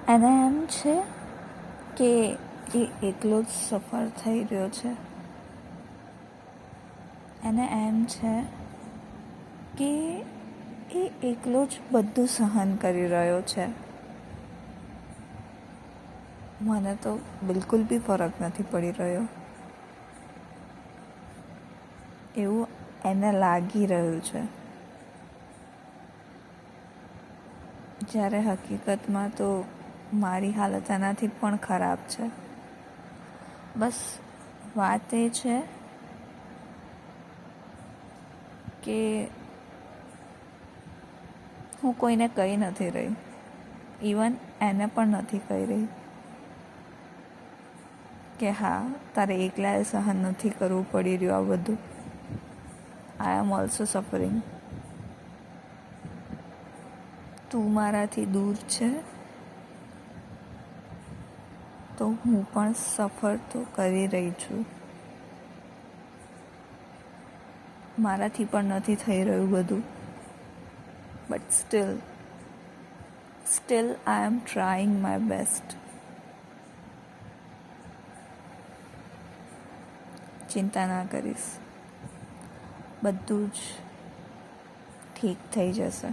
એને એમ છે કે એ એકલો જ સફર થઈ રહ્યો છે. એને એમ છે કે એ એકલો જ બધું સહન કરી રહ્યો છે. મને તો બિલકુલ બી ફરક નથી પડી રહ્યો એવું એને લાગી રહ્યું છે, જ્યારે હકીકતમાં તો મારી હાલત એનાથી પણ ખરાબ છે. બસ વાત એ છે કે હું કોઈને કહી નથી રહી, ઇવન એને પણ નથી કહી રહી કે હા, તારે એકલાએ સહન નથી કરવું પડી રહ્યું આ બધું. આઈ એમ ઓલ્સો સફરિંગ. તું મારાથી દૂર છે તો હું પણ સફર તો કરી રહી છું. મારાથી પણ નથી થઈ રહ્યું બધું, but still I M trying my best. ચિંતા ના કરીશ, બધું જ ઠીક થઈ જશે.